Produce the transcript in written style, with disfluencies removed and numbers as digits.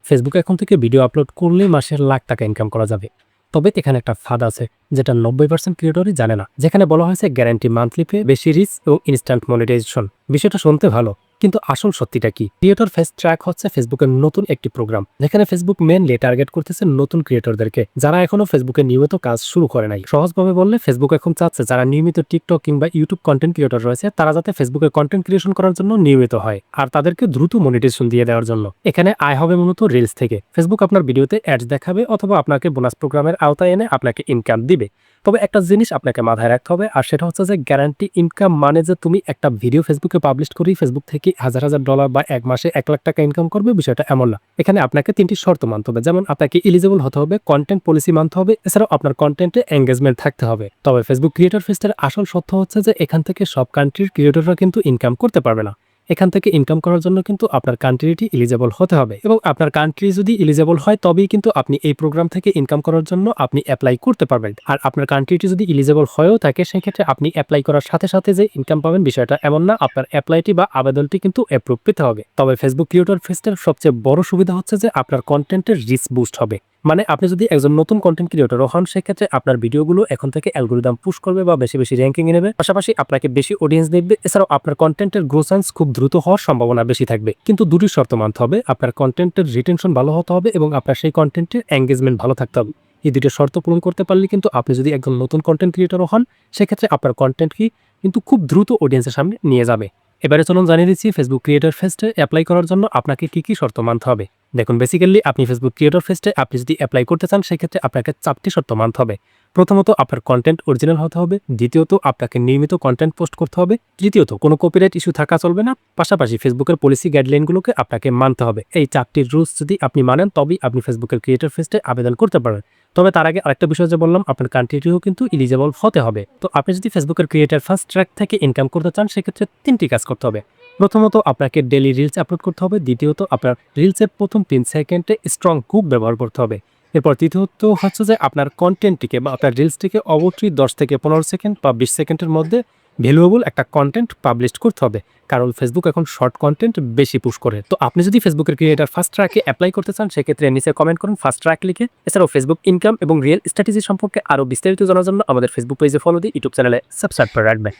Facebook account থেকে video upload করলেই মাসের লাখ টাকা ইনকাম করা যাবে। তবে এখানে একটা ফাঁদ আছে, যেটা 90% ক্রিয়েটরই জানে না। যেখানে বলা হয়েছে গ্যারান্টি মান্থলি পে, বেশি রিচ এবং ইনস্ট্যান্ট মনিটাইজেশন। বিষয়টা শুনতে ভালো, কিন্তু আসল সত্যিটা কি? ক্রিয়েটর ফেস ট্র্যাক হচ্ছে ফেসবুকের নতুন একটি প্রোগ্রাম, যেখানে ফেসবুক মেনলি টার্গেট করতেছে নতুন ক্রিয়েটরদেরকে, যারা এখনো ফেসবুকে নিয়মিত কাজ শুরু করে নাই। সহজভাবে বললে, ফেসবুক এখন চাচ্ছে যারা নিয়মিত টিকটক কিংবা ইউটিউব কন্টেন্ট ক্রিয়েটর রয়েছে, তারা যাতে ফেসবুকে কন্টেন্ট ক্রিয়েশন করার জন্য নিয়মিত হয়, আর তাদেরকে দ্রুত মনিটাইজেশন দিয়ে দেওয়ার জন্য। এখানে আয় হবে মূলত রিলস থেকে। ফেসবুক আপনার ভিডিওতে অ্যাডস দেখাবে অথবা আপনাকে বোনাস প্রোগ্রামের আওতায় এনে আপনাকে ইনকাম দিবে। তবে একটা জিনিস আপনাকে মাথায় রাখতে হবে, আর সেটা হচ্ছে যে গ্যারান্টি ইনকাম মানে যে তুমি একটা ভিডিও ফেসবুকে পাবলিশ করি ফেসবুক থেকে হাজার হাজার ডলার বা এক মাসে 1 লাখ টাকা ইনকাম করবে, বিষয়টা এমন না। এখানে আপনাকে 3টি শর্ত মানতে হবে। যেমন আপনাকে এলিজিবল হতে হবে, কন্টেন্ট পলিসি মানতে হবে, এছাড়াও আপনার কন্টেন্টে এঙ্গেজমেন্ট থাকতে হবে। তবে ফেসবুক ক্রিয়েটর ফেস্টের আসল সত্য হচ্ছে যে এখান থেকে সব কান্ট্রির ক্রিয়েটররা কিন্তু ইনকাম করতে পারবে না। এখান থেকে ইনকাম করার জন্য কিন্তু আপনার কান্ট্রিটি এলিজেবল হতে হবে, এবং আপনার কান্ট্রি যদি এলিজেবল হয় তবেই কিন্তু আপনি এই প্রোগ্রাম থেকে ইনকাম করার জন্য আপনি অ্যাপ্লাই করতে পারবেন। আর আপনার কান্ট্রিটি যদি এলিজেবল হয়েও থাকে, সেক্ষেত্রে আপনি অ্যাপ্লাই করার সাথে সাথে যে ইনকাম পাবেন বিষয়টা এমন না। আপনার অ্যাপ্লাইটি বা আবেদনটি কিন্তু অ্যাপ্রুভ পেতে হবে। তবে ফেসবুক ক্রিয়েটর ফেস্টের সবচেয়ে বড় সুবিধা হচ্ছে যে আপনার কন্টেন্টের রিচ বুস্ট হবে। মানে আপনি যদি একজন নতুন কন্টেন্ট ক্রিয়েটর হন, সেক্ষেত্রে আপনার ভিডিওগুলো এখন থেকে অ্যালগরিদম পুশ করবে বা বেশি বেশি র্যাঙ্কিং নেবে, পাশাপাশি আপনাকে বেশি অডিয়েন্স দেখবে। এছাড়াও আপনার কন্টেন্টের গ্রোথ চান্স খুব দ্রুত হওয়ার সম্ভাবনা বেশি থাকবে। কিন্তু দুটি শর্ত মানতে হবে, আপনার কন্টেন্টের রিটেনশন ভালো হতে হবে এবং আপনার সেই কন্টেন্টের এঙ্গেজমেন্ট ভালো থাকতে হবে। এই দুটো শর্ত পূরণ করতে পারলে কিন্তু আপনি যদি একজন নতুন কন্টেন্ট ক্রিয়েটর হন, সেক্ষেত্রে আপনার কন্টেন্ট কি কিন্তু খুব দ্রুত অডিয়েন্সের সামনে নিয়ে যাবে। এবারে চলুন জানিয়ে দিচ্ছি ফেসবুক ক্রিয়েটর ফেস্টে অ্যাপ্লাই করার জন্য আপনাকে কি কি শর্ত মানতে হবে। দেখুন, বেসিক্যালি আপনি ফেসবুক ক্রিয়েটর ফেস্টে আপনি যদি অ্যাপ্লাই করতে চান, সেক্ষেত্রে আপনাকে 4টি শর্ত মানতে হবে। প্রথমত, আপনার কন্টেন্ট অরিজিনাল হতে হবে। দ্বিতীয়ত, আপনাকে নিয়মিত কন্টেন্ট পোস্ট করতে হবে। তৃতীয়ত, কোনো কপিরাইট ইস্যু থাকা চলবে না। পাশাপাশি ফেসবুকের পলিসি গাইডলাইনগুলোকে আপনাকে মানতে হবে। এই 4টি রুলস যদি আপনি মানেন, তবেই আপনি ফেসবুকের ক্রিয়েটর ফেস্টে আবেদন করতে পারবেন। তবে তার আগে আরেকটা বিষয় যে বললাম, আপনার কান্ট্রিটিও কিন্তু এলিজেবল হতে হবে। তো আপনি যদি ফেসবুকের ক্রিয়েটর ফার্স্ট ট্র্যাক থেকে ইনকাম করতে চান, সেক্ষেত্রে 3টি কাজ করতে হবে। প্রথমত, আপনাকে ডেইলি রিলস আপলোড করতে হবে। দ্বিতীয়ত, আপনার রিলসের প্রথম 3 সেকেন্ডে স্ট্রং হুক ব্যবহার করতে হবে। এরপর তৃতীয়ত হচ্ছে যে আপনার কন্টেন্টটিকে বা আপনার রিলসটিকে অবশ্যই 10 থেকে 15 সেকেন্ড বা 20 সেকেন্ডের মধ্যে ভ্যালুয়েবল একটা কন্টেন্ট পাবলিশ করতে হবে, কারণ ফেসবুক এখন শর্ট কন্টেন্ট বেশি পুশ করে। তো আপনি যদি ফেসবুকের ক্রিয়েটর ফার্স্ট ট্র্যাকে অ্যাপ্লাই করতে চান, সেক্ষেত্রে নিচে কমেন্ট করুন ফার্স্ট ট্র্যাক লিখে। এছাড়াও ফেসবুক ইনকাম এবং রিয়েল স্ট্র্যাটেজি সম্পর্কে আরও বিস্তারিত জানার জন্য আমাদের ফেসবুক পেজে ফলো দিয়ে ইউটিউব চ্যানেলে সাবস্ক্রাইব করে রাখবেন।